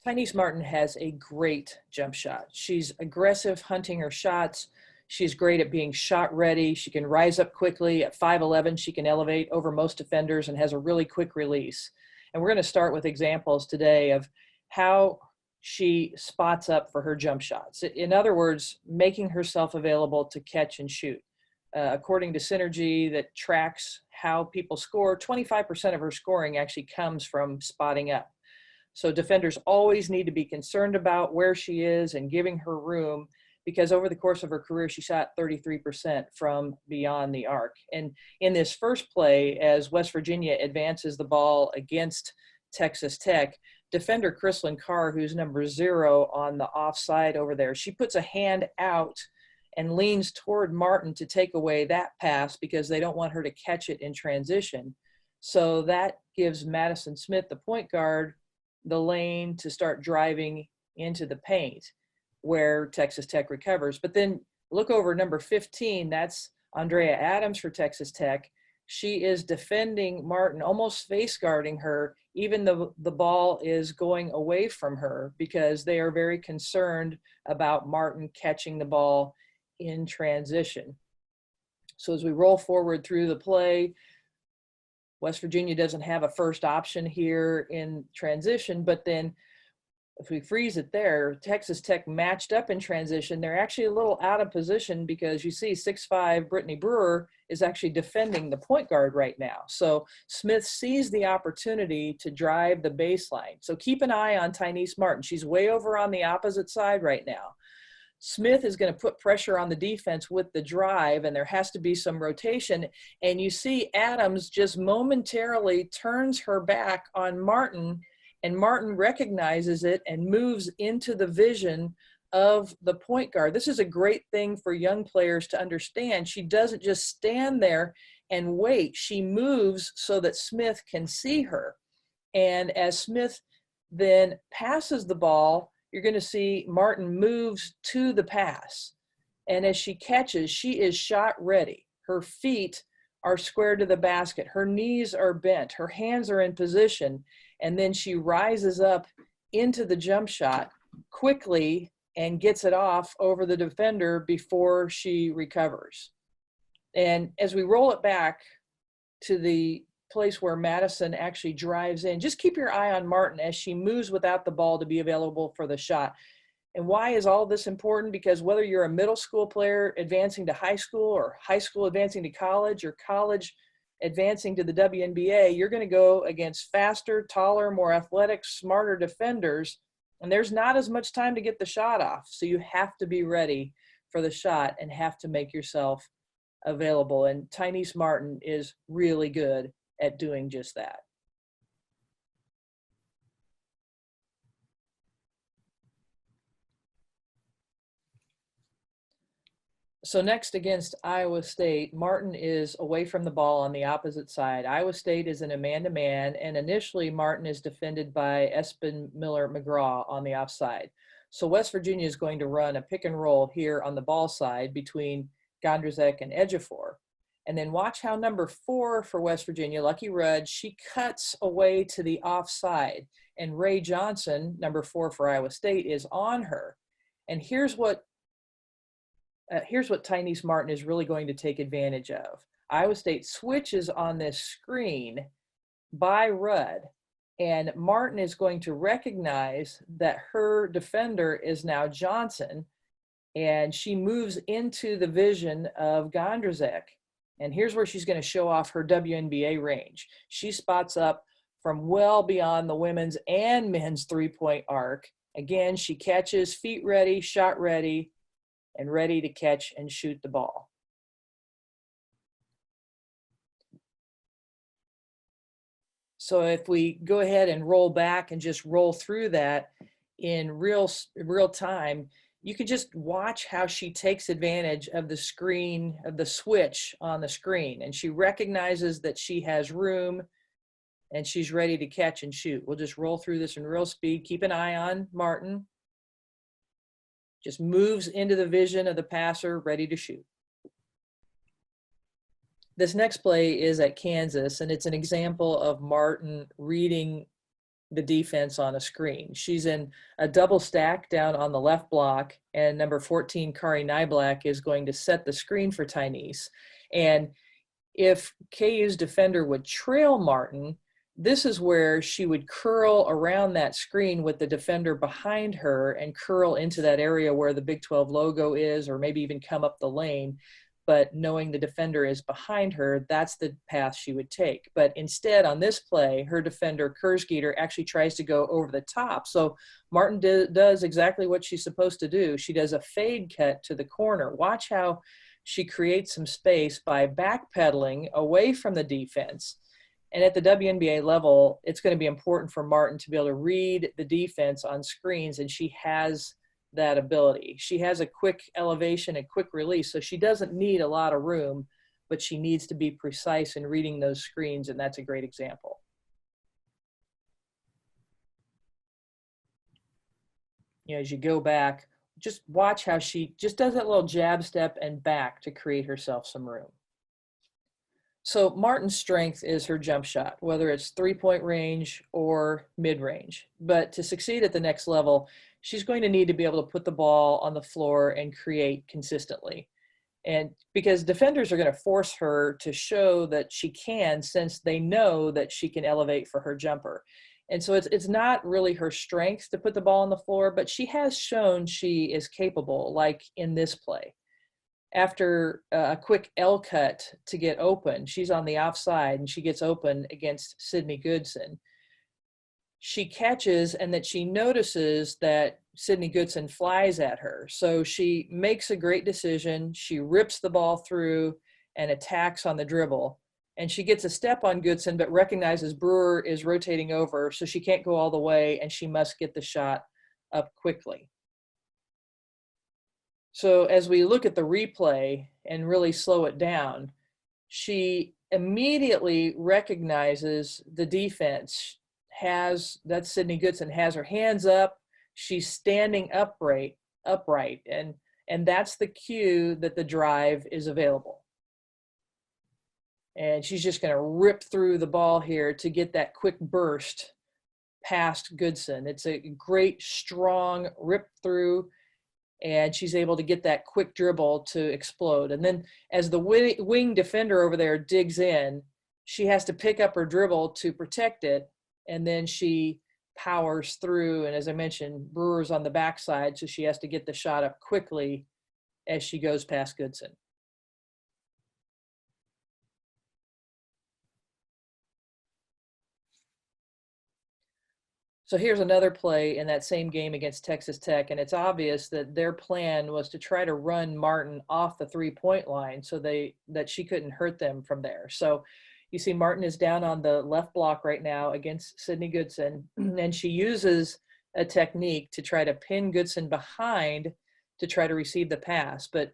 Tynice Martin has a great jump shot. She's aggressive hunting her shots. She's great at being shot ready. She can rise up quickly. At 5'11", she can elevate over most defenders and has a really quick release. And we're going to start with examples today of how she spots up for her jump shots. In other words, making herself available to catch and shoot. According to Synergy that tracks how people score, 25% of her scoring actually comes from spotting up. So defenders always need to be concerned about where she is and giving her room, because over the course of her career, she shot 33% from beyond the arc. And in this first play, as West Virginia advances the ball against Texas Tech, defender Chrislyn Carr, who's number 0 on the offside over there, she puts a hand out and leans toward Martin to take away that pass because they don't want her to catch it in transition. So that gives Madison Smith, the point guard, the lane to start driving into the paint where Texas Tech recovers. But then look over number 15, that's Andrea Adams for Texas Tech. She is defending Martin, almost face guarding her, even though the ball is going away from her, because they are very concerned about Martin catching the ball in transition. So as we roll forward through the play, West Virginia doesn't have a first option here in transition, but then if we freeze it there, Texas Tech matched up in transition. They're actually a little out of position because you see 6'5" Brittany Brewer is actually defending the point guard right now. So Smith sees the opportunity to drive the baseline. So keep an eye on Tynice Martin. She's way over on the opposite side right now. Smith is going to put pressure on the defense with the drive, and there has to be some rotation. And you see Adams just momentarily turns her back on Martin, and Martin recognizes it and moves into the vision of the point guard. This is a great thing for young players to understand. She doesn't just stand there and wait. She moves so that Smith can see her. And as Smith then passes the ball, you're going to see Martin moves to the pass. And as she catches, she is shot ready. Her feet are square to the basket. Her knees are bent. Her hands are in position. And then she rises up into the jump shot quickly and gets it off over the defender before she recovers. And as we roll it back to the place where Madison actually drives in, just keep your eye on Martin as she moves without the ball to be available for the shot. And why is all this important? Because whether you're a middle school player advancing to high school, or high school advancing to college, or college advancing to the WNBA, you're going to go against faster, taller, more athletic, smarter defenders, and there's not as much time to get the shot off. So you have to be ready for the shot and have to make yourself available. And Tynice Martin is really good at doing just that. So next, against Iowa State, Martin is away from the ball on the opposite side. Iowa State is in a man-to-man, and initially Martin is defended by Espen Miller-McGraw on the offside. So West Virginia is going to run a pick and roll here on the ball side between Gondrzek and Ejiofor. And then watch how number 4 for West Virginia, Lucky Rudd, she cuts away to the offside. And Ray Johnson, number 4 for Iowa State, is on her. And here's what Tynice Martin is really going to take advantage of. Iowa State switches on this screen by Rudd, and Martin is going to recognize that her defender is now Johnson, and she moves into the vision of Gondrzek. And here's where she's going to show off her WNBA range. She spots up from well beyond the women's and men's three-point arc. Again, she catches, feet ready, shot ready, and ready to catch and shoot the ball. So if we go ahead and roll back and just roll through that in real time, you can just watch how she takes advantage of the screen, of the switch on the screen, and she recognizes that she has room and she's ready to catch and shoot. We'll just roll through this in real speed. Keep an eye on Martin. Just moves into the vision of the passer, ready to shoot. This next play is at Kansas, and it's an example of Martin reading the defense on a screen. She's in a double stack down on the left block, and number 14, Kari Nyblack, is going to set the screen for Tynice. And if KU's defender would trail Martin, this is where she would curl around that screen with the defender behind her and curl into that area where the Big 12 logo is, or maybe even come up the lane. But knowing the defender is behind her, that's the path she would take. But instead, on this play, her defender, Kurzgeter, actually tries to go over the top. So Martin does exactly what she's supposed to do. She does a fade cut to the corner. Watch how she creates some space by backpedaling away from the defense. And at the WNBA level, it's going to be important for Martin to be able to read the defense on screens, and she has that ability. She has a quick elevation and quick release, so she doesn't need a lot of room, but she needs to be precise in reading those screens, and that's a great example. You know, as you go back, just watch how she just does that little jab step and back to create herself some room. So Martin's strength is her jump shot, whether it's three-point range or mid-range. But to succeed at the next level, she's going to need to be able to put the ball on the floor and create consistently. And because defenders are going to force her to show that she can, since they know that she can elevate for her jumper. And so it's not really her strength to put the ball on the floor, but she has shown she is capable, like in this play. After a quick L cut to get open, she's on the offside and she gets open against Sydney Goodson. She catches, and that she notices that Sydney Goodson flies at her. So she makes a great decision. She rips the ball through and attacks on the dribble. And she gets a step on Goodson, but recognizes Brewer is rotating over, so she can't go all the way, and she must get the shot up quickly. So as we look at the replay and really slow it down, she immediately recognizes the defense. That's Sydney Goodson, has her hands up. She's standing upright, and that's the cue that the drive is available. And she's just going to rip through the ball here to get that quick burst past Goodson. It's a great, strong rip through, and she's able to get that quick dribble to explode. And then as the wing defender over there digs in, she has to pick up her dribble to protect it, and then she powers through. And as I mentioned, Brewer's on the backside, so she has to get the shot up quickly as she goes past Goodson. So here's another play in that same game against Texas Tech, and it's obvious that their plan was to try to run Martin off the three-point line so that she couldn't hurt them from there. So you see Martin is down on the left block right now against Sydney Goodson, and she uses a technique to try to pin Goodson behind to try to receive the pass. But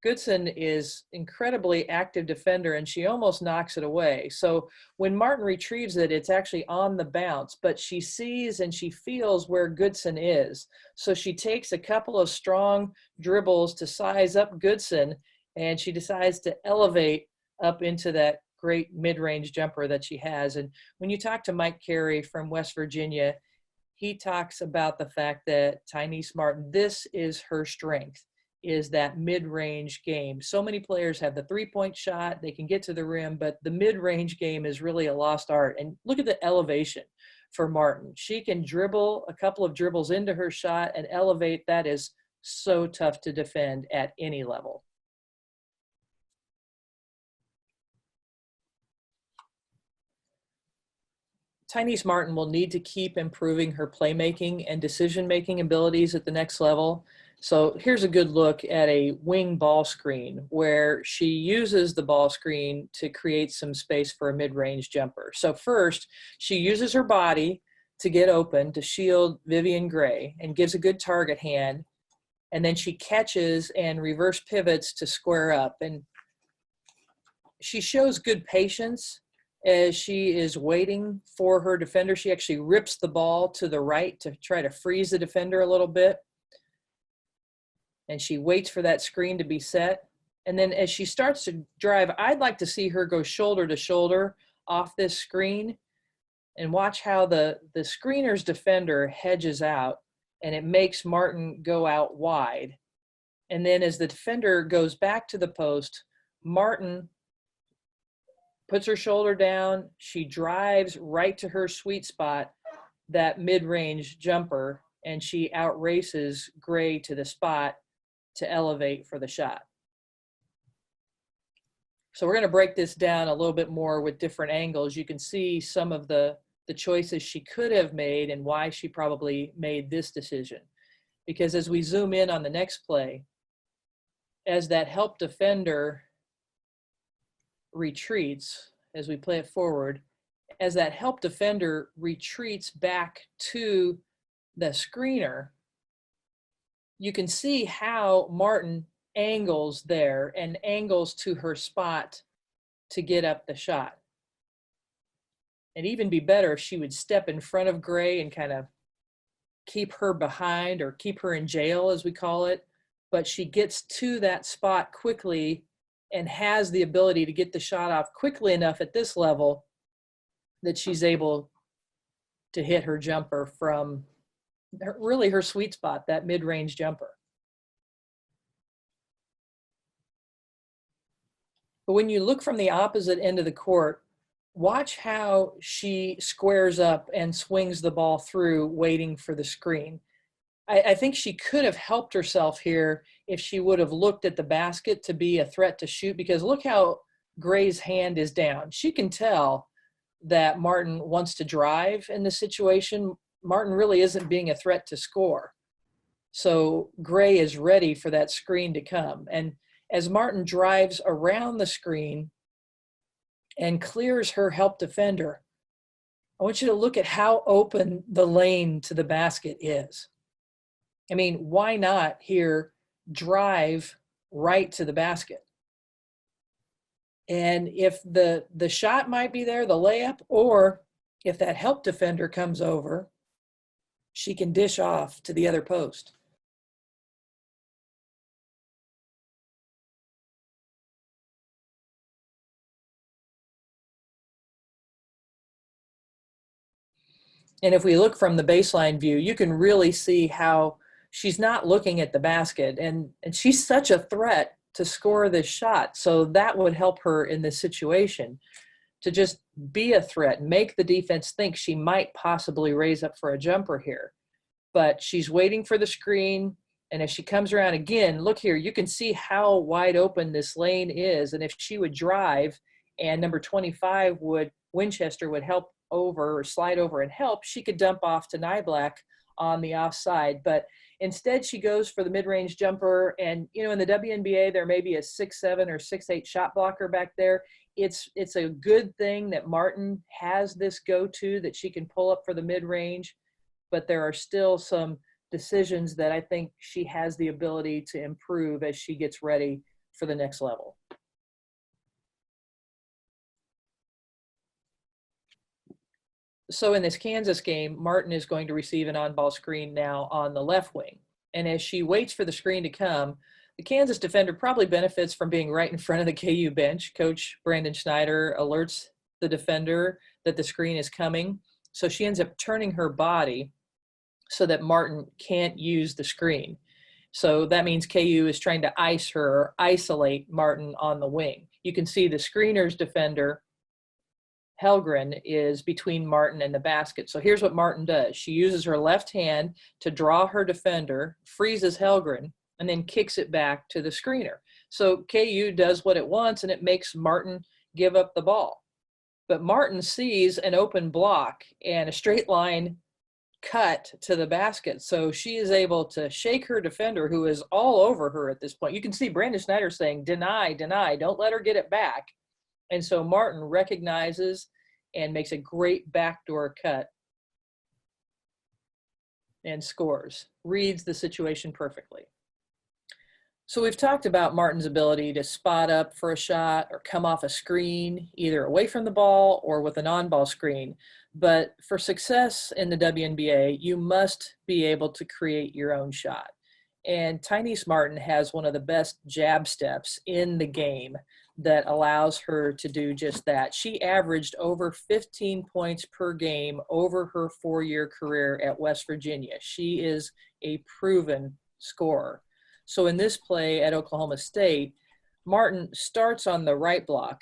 Goodson is incredibly active defender, and she almost knocks it away. So when Martin retrieves it, it's actually on the bounce, but she sees and she feels where Goodson is. So she takes a couple of strong dribbles to size up Goodson, and she decides to elevate up into that great mid-range jumper that she has. And when you talk to Mike Carey from West Virginia, he talks about the fact that Tynice Martin, this is her strength, is that mid-range game. So many players have the three-point shot, they can get to the rim, but the mid-range game is really a lost art. And look at the elevation for Martin. She can dribble a couple of dribbles into her shot and elevate. That is so tough to defend at any level. Tynice Martin will need to keep improving her playmaking and decision-making abilities at the next level. So here's a good look at a wing ball screen where she uses the ball screen to create some space for a mid-range jumper. So first, she uses her body to get open to shield Vivian Gray and gives a good target hand. And then she catches and reverse pivots to square up. And she shows good patience as she is waiting for her defender. She actually rips the ball to the right to try to freeze the defender a little bit. And she waits for that screen to be set. And then as she starts to drive, I'd like to see her go shoulder to shoulder off this screen. And watch how the screener's defender hedges out, and it makes Martin go out wide. And then as the defender goes back to the post, Martin puts her shoulder down. She drives right to her sweet spot, that mid-range jumper, and she outraces Gray to the spot to elevate for the shot. So we're going to break this down a little bit more with different angles. You can see some of the choices she could have made and why she probably made this decision. Because as we zoom in on the next play, as that help defender retreats, as we play it forward, as that help defender retreats back to the screener, you can see how Martin angles there and angles to her spot to get up the shot. It'd even be better if she would step in front of Gray and kind of keep her behind, or keep her in jail, as we call it. But she gets to that spot quickly and has the ability to get the shot off quickly enough at this level that she's able to hit her jumper from really her sweet spot, that mid-range jumper. But when you look from the opposite end of the court, watch how she squares up and swings the ball through, waiting for the screen. I think she could have helped herself here if she would have looked at the basket to be a threat to shoot, because look how Gray's hand is down. She can tell that Martin wants to drive in this situation. Martin really isn't being a threat to score. So Gray is ready for that screen to come. And as Martin drives around the screen and clears her help defender, I want you to look at how open the lane to the basket is. I mean, why not here drive right to the basket? And if the shot might be there, the layup, or if that help defender comes over, she can dish off to the other post. And if we look from the baseline view, you can really see how she's not looking at the basket, and she's such a threat to score this shot. So that would help her in this situation, to just be a threat, make the defense think she might possibly raise up for a jumper here. But she's waiting for the screen, and if she comes around again, look here, you can see how wide open this lane is. And if she would drive and number 25 Winchester would help over or slide over and help, she could dump off to Nyblack on the offside. But instead she goes for the mid-range jumper. And you know, in the WNBA there may be a 6'7" or 6'8" shot blocker back there. It's a good thing that Martin has this go-to that she can pull up for the mid-range, but there are still some decisions that I think she has the ability to improve as she gets ready for the next level. So in this Kansas game, Martin is going to receive an on-ball screen now on the left wing. And as she waits for the screen to come, the Kansas defender probably benefits from being right in front of the KU bench. Coach Brandon Schneider alerts the defender that the screen is coming. So she ends up turning her body so that Martin can't use the screen. So that means KU is trying to ice her, or isolate Martin on the wing. You can see the screener's defender, Helgren, is between Martin and the basket. So here's what Martin does. She uses her left hand to draw her defender, freezes Helgren, and then kicks it back to the screener. So KU does what it wants, and it makes Martin give up the ball. But Martin sees an open block and a straight line cut to the basket. So she is able to shake her defender, who is all over her at this point. You can see Brandon Schneider saying, deny, deny, don't let her get it back. And so Martin recognizes and makes a great backdoor cut and scores, reads the situation perfectly. So we've talked about Martin's ability to spot up for a shot or come off a screen, either away from the ball or with an on-ball screen. But for success in the WNBA, you must be able to create your own shot. And Tynice Martin has one of the best jab steps in the game. that allows her to do just that. She averaged over 15 points per game over her 4-year career at West Virginia. She is a proven scorer. So in this play at Oklahoma State, Martin starts on the right block,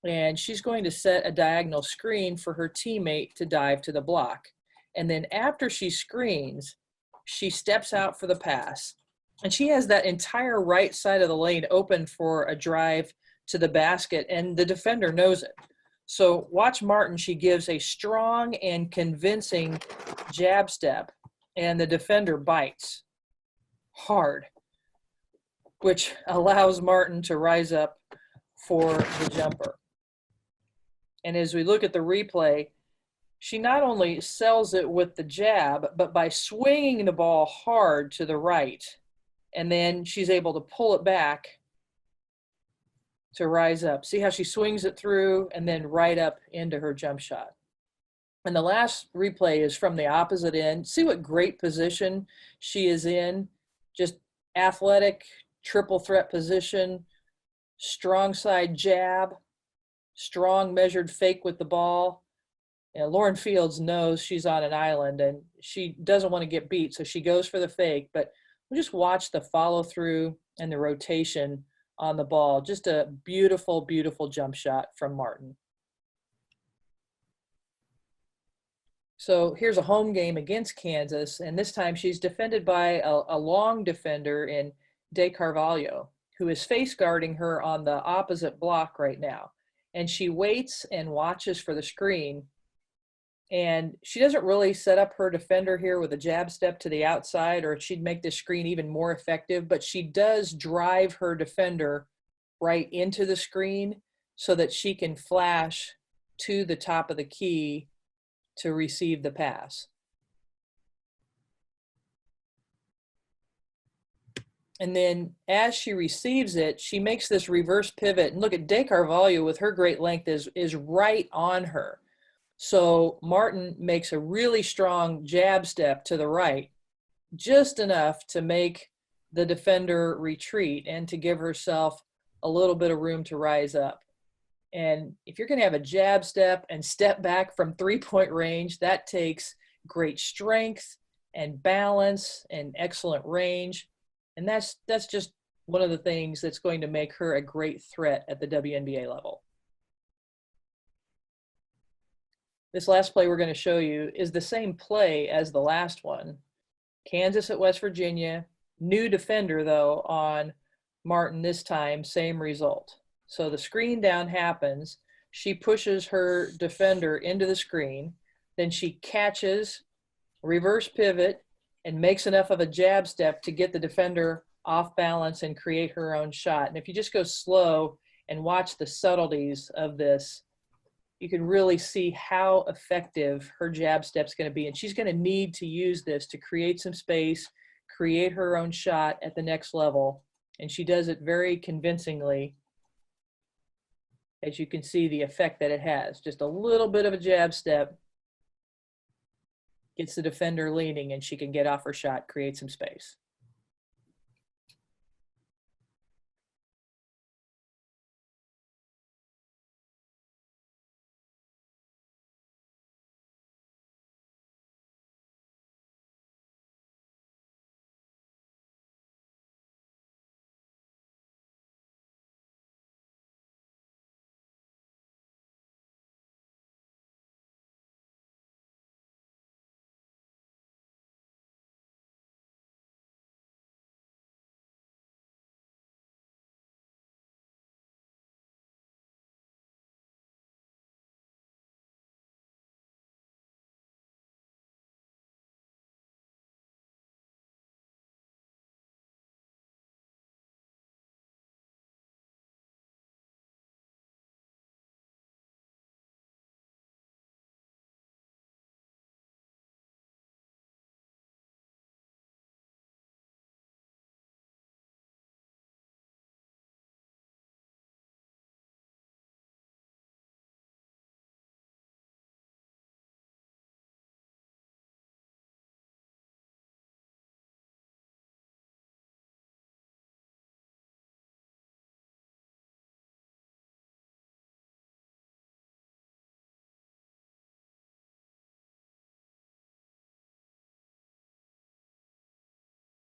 and she's going to set a diagonal screen for her teammate to dive to the block. And then after she screens, she steps out for the pass. And she has that entire right side of the lane open for a drive to the basket, and the defender knows it. So watch Martin. She gives a strong and convincing jab step, and the defender bites hard, which allows Martin to rise up for the jumper. And as we look at the replay, she not only sells it with the jab, but by swinging the ball hard to the right, and then she's able to pull it back to rise up. See how she swings it through and then right up into her jump shot. And the last replay is from the opposite end. See what great position she is in. Just athletic, triple threat position, strong side jab, strong measured fake with the ball. And Lauren Fields knows she's on an island and she doesn't want to get beat, so she goes for the fake. But we'll just watch the follow through and the rotation on the ball. Just a beautiful, beautiful jump shot from Martin. So here's a home game against Kansas, and this time she's defended by a long defender in De Carvalho, who is face guarding her on the opposite block right now. And she waits and watches for the screen, and she doesn't really set up her defender here with a jab step to the outside, or she'd make the screen even more effective, but she does drive her defender right into the screen so that she can flash to the top of the key to receive the pass. And then as she receives it, she makes this reverse pivot. And look at De Carvalho with her great length is right on her. So Martin makes a really strong jab step to the right, just enough to make the defender retreat and to give herself a little bit of room to rise up. And if you're going to have a jab step and step back from 3-point range, that takes great strength and balance and excellent range. And that's just one of the things that's going to make her a great threat at the WNBA level. This last play we're going to show you is the same play as the last one. Kansas at West Virginia, new defender though on Martin this time, same result. So the screen down happens, she pushes her defender into the screen, then she catches, reverse pivot, and makes enough of a jab step to get the defender off balance and create her own shot. And if you just go slow and watch the subtleties of this, you can really see how effective her jab step's going to be. And she's going to need to use this to create some space, create her own shot at the next level. And she does it very convincingly. As you can see the effect that it has. Just a little bit of a jab step gets the defender leaning and she can get off her shot, create some space.